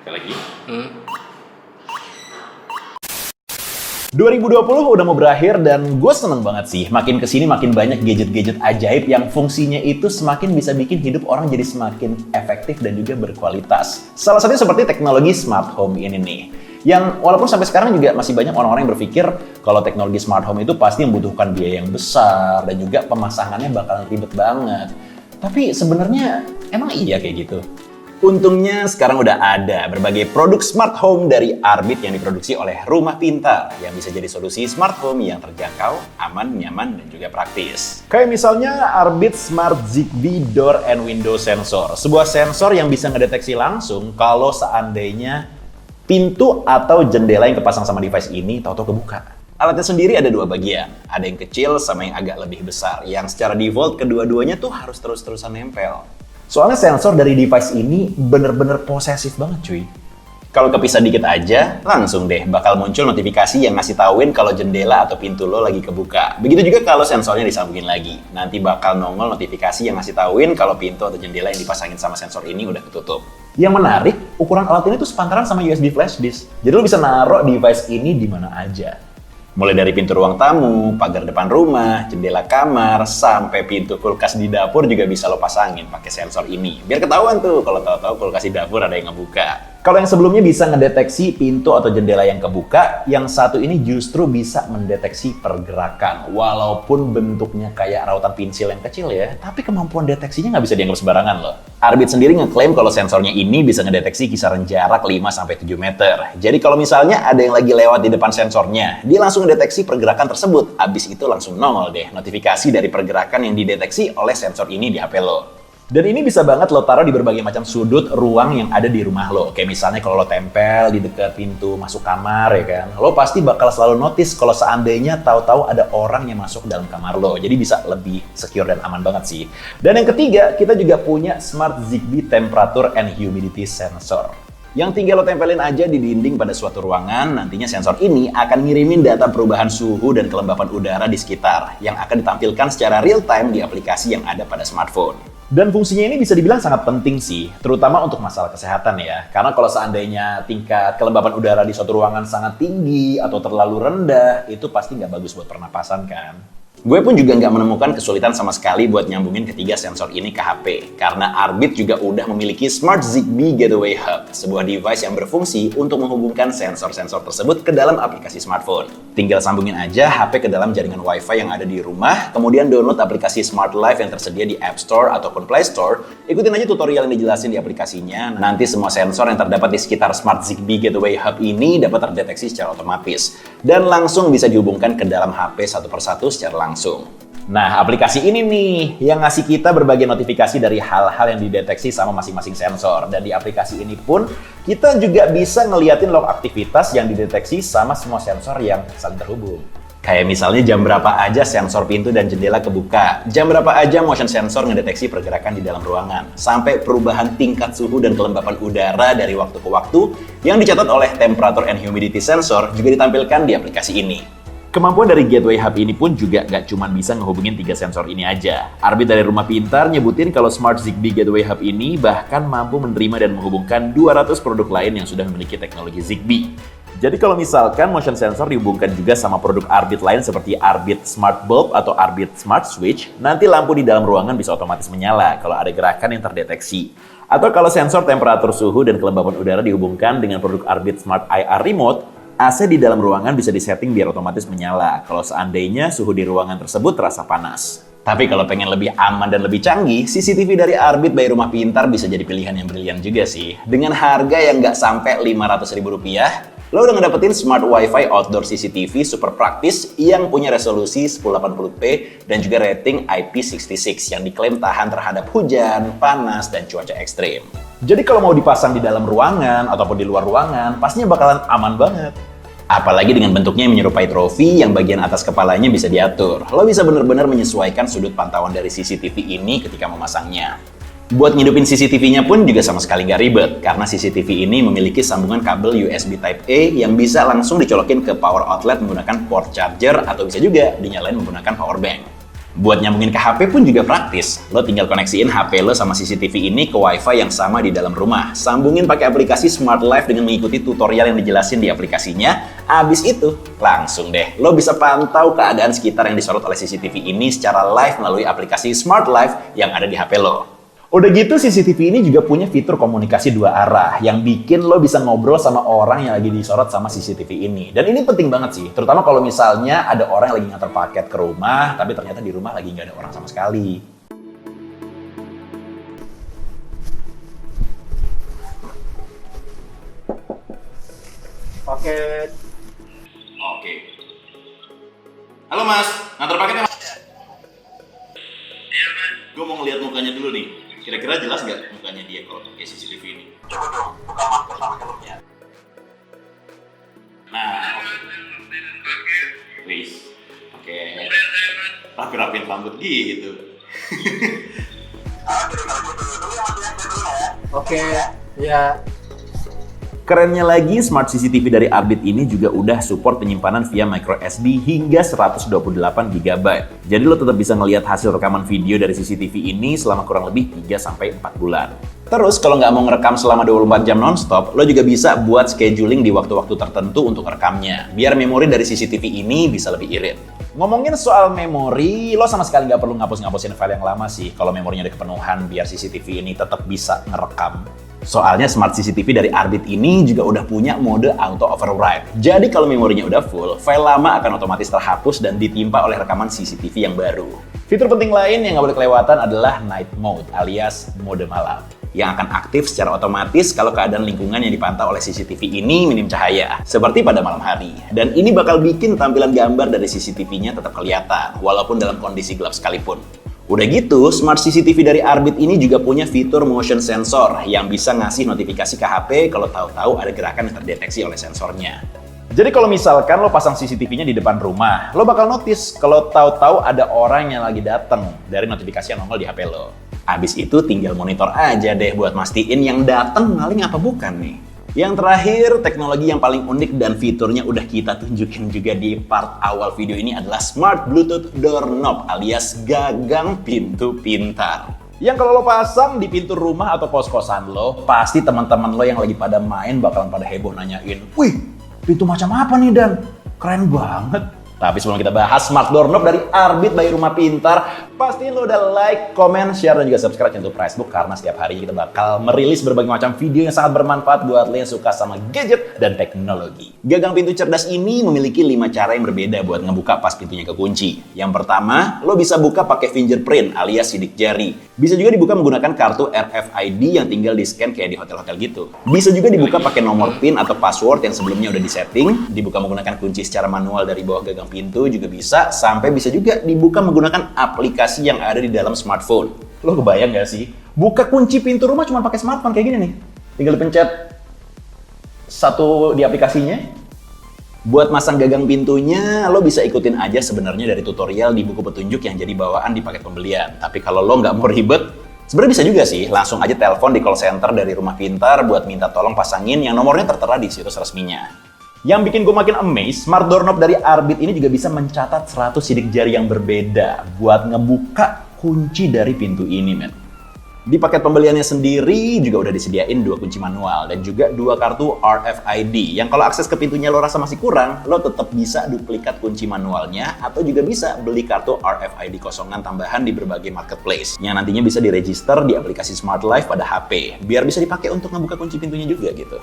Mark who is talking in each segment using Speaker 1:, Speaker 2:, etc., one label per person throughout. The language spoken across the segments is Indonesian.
Speaker 1: Sekali lagi.
Speaker 2: 2020 udah mau berakhir dan gue seneng banget sih. Makin kesini makin banyak gadget-gadget ajaib yang fungsinya itu semakin bisa bikin hidup orang jadi semakin efektif dan juga berkualitas. Salah satunya seperti teknologi smart home ini nih. Yang walaupun sampai sekarang juga masih banyak orang-orang yang berpikir kalau teknologi smart home itu pasti membutuhkan biaya yang besar dan juga pemasangannya bakalan ribet banget. Tapi sebenarnya emang iya kayak gitu? Untungnya sekarang udah ada berbagai produk smart home dari Arbit yang diproduksi oleh Rumah Pintar yang bisa jadi solusi smart home yang terjangkau, aman, nyaman, dan juga praktis. Kayak misalnya Arbit Smart Zigbee Door and Window Sensor, sebuah sensor yang bisa ngedeteksi langsung kalau seandainya pintu atau jendela yang kepasang sama device ini tahu-tahu kebuka. Alatnya sendiri ada dua bagian, ada yang kecil sama yang agak lebih besar, yang secara default kedua-duanya tuh harus terus-terusan nempel. Soalnya sensor dari device ini bener-bener posesif banget cuy. Kalau kepisah dikit aja, langsung deh bakal muncul notifikasi yang ngasih tauin kalau jendela atau pintu lo lagi kebuka. Begitu juga kalau sensornya disambungin lagi. Nanti bakal nongol notifikasi yang ngasih tauin kalau pintu atau jendela yang dipasangin sama sensor ini udah ketutup. Yang menarik, ukuran alat ini tuh sepantaran sama USB flash disk. Jadi lo bisa naruh device ini di mana aja. Mulai dari pintu ruang tamu, pagar depan rumah, jendela kamar, sampai pintu kulkas di dapur juga bisa lo pasangin pakai sensor ini. Biar ketahuan tuh kalau tahu-tahu kulkas di dapur ada yang ngebuka. Kalau yang sebelumnya bisa ngedeteksi pintu atau jendela yang kebuka, yang satu ini justru bisa mendeteksi pergerakan. Walaupun bentuknya kayak rautan pensil yang kecil ya, tapi kemampuan deteksinya nggak bisa dianggap sembarangan loh. Arbit sendiri ngeklaim kalau sensornya ini bisa ngedeteksi kisaran jarak 5-7 meter. Jadi kalau misalnya ada yang lagi lewat di depan sensornya, dia langsung ngedeteksi pergerakan tersebut. Abis itu langsung nongol deh notifikasi dari pergerakan yang dideteksi oleh sensor ini di HP lo. Dan ini bisa banget lo taruh di berbagai macam sudut ruang yang ada di rumah lo. Kayak misalnya kalau lo tempel di dekat pintu masuk kamar ya kan, lo pasti bakal selalu notice kalau seandainya tahu-tahu ada orang yang masuk dalam kamar lo. Jadi bisa lebih secure dan aman banget sih. Dan yang ketiga, kita juga punya Smart Zigbee Temperature and Humidity Sensor. Yang tinggal lo tempelin aja di dinding pada suatu ruangan, nantinya sensor ini akan ngirimin data perubahan suhu dan kelembapan udara di sekitar yang akan ditampilkan secara real time di aplikasi yang ada pada smartphone. Dan fungsinya ini bisa dibilang sangat penting sih, terutama untuk masalah kesehatan ya. Karena kalau seandainya tingkat kelembapan udara di suatu ruangan sangat tinggi atau terlalu rendah, itu pasti nggak bagus buat pernapasan kan. Gue pun juga nggak menemukan kesulitan sama sekali buat nyambungin ketiga sensor ini ke HP. Karena Arbit juga udah memiliki Smart Zigbee Gateway Hub, sebuah device yang berfungsi untuk menghubungkan sensor-sensor tersebut ke dalam aplikasi smartphone. Tinggal sambungin aja HP ke dalam jaringan Wi-Fi yang ada di rumah, kemudian download aplikasi Smart Life yang tersedia di App Store ataupun Play Store. Ikutin aja tutorial yang dijelasin di aplikasinya. Nanti semua sensor yang terdapat di sekitar Smart Zigbee Gateway Hub ini dapat terdeteksi secara otomatis. Dan langsung bisa dihubungkan ke dalam HP satu persatu secara langsung. Nah, aplikasi ini nih yang ngasih kita berbagai notifikasi dari hal-hal yang dideteksi sama masing-masing sensor. Dan di aplikasi ini pun kita juga bisa ngeliatin log aktivitas yang dideteksi sama semua sensor yang saling terhubung. Kayak misalnya jam berapa aja sensor pintu dan jendela kebuka, jam berapa aja motion sensor ngedeteksi pergerakan di dalam ruangan, sampai perubahan tingkat suhu dan kelembapan udara dari waktu ke waktu yang dicatat oleh Temperature and Humidity Sensor juga ditampilkan di aplikasi ini. Kemampuan dari Gateway Hub ini pun juga nggak cuma bisa ngehubungin 3 sensor ini aja. Arbit dari Rumah Pintar nyebutin kalau Smart Zigbee Gateway Hub ini bahkan mampu menerima dan menghubungkan 200 produk lain yang sudah memiliki teknologi Zigbee. Jadi kalau misalkan motion sensor dihubungkan juga sama produk Arbit lain seperti Arbit Smart Bulb atau Arbit Smart Switch, nanti lampu di dalam ruangan bisa otomatis menyala kalau ada gerakan yang terdeteksi. Atau kalau sensor temperatur suhu dan kelembapan udara dihubungkan dengan produk Arbit Smart IR Remote, AC di dalam ruangan bisa disetting biar otomatis menyala kalau seandainya suhu di ruangan tersebut terasa panas. Tapi kalau pengen lebih aman dan lebih canggih, CCTV dari Arbit by Rumah Pintar bisa jadi pilihan yang brilian juga sih. Dengan harga yang nggak sampai Rp500.000, lo udah ngedapetin Smart Wi-Fi Outdoor CCTV super praktis yang punya resolusi 1080p dan juga rating IP66 yang diklaim tahan terhadap hujan, panas, dan cuaca ekstrim. Jadi kalau mau dipasang di dalam ruangan ataupun di luar ruangan, pastinya bakalan aman banget. Apalagi dengan bentuknya yang menyerupai trofi yang bagian atas kepalanya bisa diatur. Lo bisa benar-benar menyesuaikan sudut pantauan dari CCTV ini ketika memasangnya. Buat ngidupin CCTV-nya pun juga sama sekali nggak ribet, karena CCTV ini memiliki sambungan kabel USB Type-A yang bisa langsung dicolokin ke power outlet menggunakan port charger atau bisa juga dinyalain menggunakan power bank. Buat nyambungin ke HP pun juga praktis. Lo tinggal koneksiin HP lo sama CCTV ini ke WiFi yang sama di dalam rumah. Sambungin pakai aplikasi Smart Life dengan mengikuti tutorial yang dijelasin di aplikasinya. Abis itu, langsung deh, lo bisa pantau keadaan sekitar yang disorot oleh CCTV ini secara live melalui aplikasi Smart Life yang ada di HP lo. Udah gitu, CCTV ini juga punya fitur komunikasi dua arah yang bikin lo bisa ngobrol sama orang yang lagi disorot sama CCTV ini. Dan ini penting banget sih, terutama kalau misalnya ada orang yang lagi nganter paket ke rumah, tapi ternyata di rumah lagi nggak ada orang sama sekali.
Speaker 1: Paket.
Speaker 2: Oke. Halo Mas, nganter paketnya Mas?
Speaker 1: Iya Mas.
Speaker 2: Gue mau ngeliat mukanya dulu nih. Kira-kira jelas nggak mukanya dia kalau pakai CCTV ini?
Speaker 1: Coba dong, buka masker sama helmnya.
Speaker 2: Nah, wis, oke. Rapi-rapin rambut gitu.
Speaker 1: Oke, ya.
Speaker 2: Kerennya lagi, Smart CCTV dari Arbit ini juga udah support penyimpanan via microSD hingga 128 GB. Jadi lo tetap bisa ngelihat hasil rekaman video dari CCTV ini selama kurang lebih 3-4 bulan. Terus kalau nggak mau ngerekam selama 24 jam nonstop, lo juga bisa buat scheduling di waktu-waktu tertentu untuk rekamnya, biar memori dari CCTV ini bisa lebih irit. Ngomongin soal memori, lo sama sekali nggak perlu ngapus-ngapusin file yang lama sih kalau memorinya ada kepenuhan biar CCTV ini tetap bisa ngerekam. Soalnya Smart CCTV dari Arbit ini juga udah punya mode auto override. Jadi kalau memorinya udah full, file lama akan otomatis terhapus dan ditimpa oleh rekaman CCTV yang baru. Fitur penting lain yang nggak boleh kelewatan adalah night mode alias mode malam, yang akan aktif secara otomatis kalau keadaan lingkungan yang dipantau oleh CCTV ini minim cahaya, seperti pada malam hari. Dan ini bakal bikin tampilan gambar dari CCTV-nya tetap kelihatan, walaupun dalam kondisi gelap sekalipun. Udah gitu, Smart CCTV dari Arbit ini juga punya fitur motion sensor yang bisa ngasih notifikasi ke HP kalau tahu-tahu ada gerakan yang terdeteksi oleh sensornya. Jadi kalau misalkan lo pasang CCTV-nya di depan rumah, lo bakal notice kalau tahu-tahu ada orang yang lagi datang dari notifikasi yang nongol di HP lo. Abis itu tinggal monitor aja deh buat mastiin yang datang maling apa bukan nih. Yang terakhir, teknologi yang paling unik dan fiturnya udah kita tunjukin juga di part awal video ini adalah Smart Bluetooth Doorknob alias gagang pintu pintar. Yang kalau lo pasang di pintu rumah atau kos-kosan lo, pasti teman-teman lo yang lagi pada main bakalan pada heboh nanyain, "Wih, pintu macam apa nih Dan? Keren banget." Tapi sebelum kita bahas Smart Doorknob dari Arbit by Rumah Pintar, pastiin lo udah like, comment, share, dan juga subscribe channel Facebook karena setiap hari kita bakal merilis berbagai macam video yang sangat bermanfaat buat lo yang suka sama gadget dan teknologi. Gagang pintu cerdas ini memiliki 5 cara yang berbeda buat ngebuka pas pintunya kekunci. Yang pertama, lo bisa buka pakai fingerprint alias sidik jari. Bisa juga dibuka menggunakan kartu RFID yang tinggal di-scan kayak di hotel-hotel gitu. Bisa juga dibuka pakai nomor PIN atau password yang sebelumnya udah disetting, dibuka menggunakan kunci secara manual dari bawah gagang pintu juga bisa, sampai bisa juga dibuka menggunakan aplikasi yang ada di dalam smartphone. Lo kebayang gak sih? Buka kunci pintu rumah cuma pakai smartphone kayak gini nih. Tinggal dipencet satu di aplikasinya. Buat masang gagang pintunya, lo bisa ikutin aja sebenarnya dari tutorial di buku petunjuk yang jadi bawaan di paket pembelian. Tapi kalau lo nggak mau ribet, sebenarnya bisa juga sih, langsung aja telepon di call center dari Rumah Pintar buat minta tolong pasangin yang nomornya tertera di situs resminya. Yang bikin gue makin amazed, Smart Doorknob dari Arbit ini juga bisa mencatat 100 sidik jari yang berbeda buat ngebuka kunci dari pintu ini, men. Di paket pembeliannya sendiri juga udah disediain 2 kunci manual dan juga 2 kartu RFID yang kalau akses ke pintunya lo rasa masih kurang, lo tetap bisa duplikat kunci manualnya atau juga bisa beli kartu RFID kosongan tambahan di berbagai marketplace yang nantinya bisa diregister di aplikasi Smart Life pada HP biar bisa dipakai untuk ngebuka kunci pintunya juga gitu.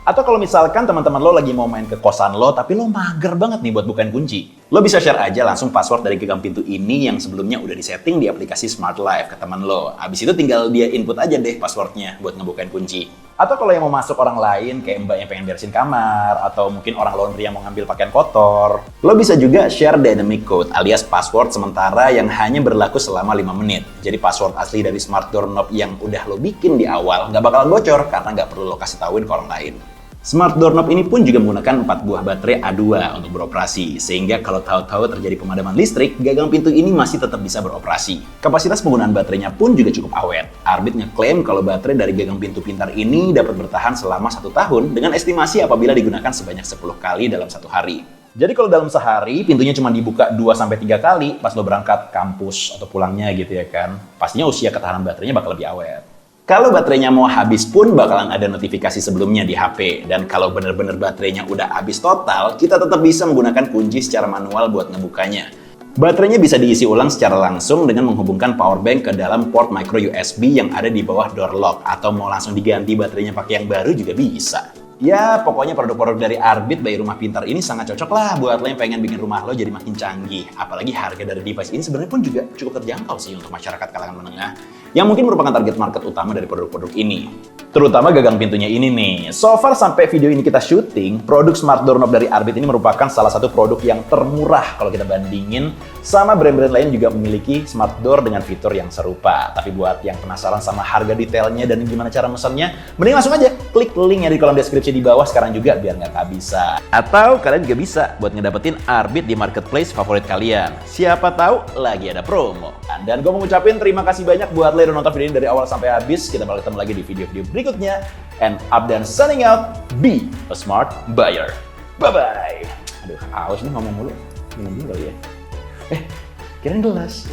Speaker 2: Atau kalau misalkan teman-teman lo lagi mau main ke kosan lo, tapi lo mager banget nih buat bukain kunci. Lo bisa share aja langsung password dari gagang pintu ini yang sebelumnya udah disetting di aplikasi Smart Life ke teman lo. Abis itu tinggal dia input aja deh passwordnya buat ngebukain kunci. Atau kalau yang mau masuk orang lain, kayak mbak yang pengen beresin kamar, atau mungkin orang laundry yang mau ngambil pakaian kotor, lo bisa juga share dynamic code alias password sementara yang hanya berlaku selama 5 menit. Jadi password asli dari Smart Doorknob yang udah lo bikin di awal nggak bakalan bocor karena nggak perlu lo kasih tauin ke orang lain. Smart Doorknob ini pun juga menggunakan 4 buah baterai A2 untuk beroperasi, sehingga kalau tahu-tahu terjadi pemadaman listrik, gagang pintu ini masih tetap bisa beroperasi. Kapasitas penggunaan baterainya pun juga cukup awet. Arbit ngeklaim kalau baterai dari gagang pintu pintar ini dapat bertahan selama 1 tahun dengan estimasi apabila digunakan sebanyak 10 kali dalam 1 hari. Jadi kalau dalam sehari pintunya cuma dibuka 2-3 kali pas lo berangkat kampus atau pulangnya gitu ya kan, pastinya usia ketahanan baterainya bakal lebih awet. Kalau baterainya mau habis pun bakalan ada notifikasi sebelumnya di HP. Dan kalau bener-bener baterainya udah habis total, kita tetap bisa menggunakan kunci secara manual buat ngebukanya. Baterainya bisa diisi ulang secara langsung dengan menghubungkan power bank ke dalam port micro USB yang ada di bawah door lock. Atau mau langsung diganti baterainya pakai yang baru juga bisa. Ya, pokoknya produk-produk dari Arbit by Rumah Pintar ini sangat cocok lah buat lo yang pengen bikin rumah lo jadi makin canggih. Apalagi harga dari device ini sebenarnya pun juga cukup terjangkau sih untuk masyarakat kalangan menengah yang mungkin merupakan target market utama dari produk-produk ini. Terutama gagang pintunya ini nih. So far sampai video ini kita syuting, produk smart door knob dari Arbit ini merupakan salah satu produk yang termurah kalau kita bandingin sama brand-brand lain juga memiliki smart door dengan fitur yang serupa. Tapi buat yang penasaran sama harga detailnya dan gimana cara mesennya, mending langsung aja klik linknya di kolom deskripsi di bawah sekarang juga biar nggak kehabisan. Atau kalian juga bisa buat ngedapetin Arbit di marketplace favorit kalian. Siapa tahu lagi ada promo. Dan gue mau ngucapin terima kasih banyak buat lo yang udah nonton video ini dari awal sampai habis. Kita bakal ketemu lagi di video-video berikutnya. And Abdan signing out, be a smart buyer. Bye-bye. Aduh, haus nih ngomong mulu. Minum dulu kali ya. Kirain gelas.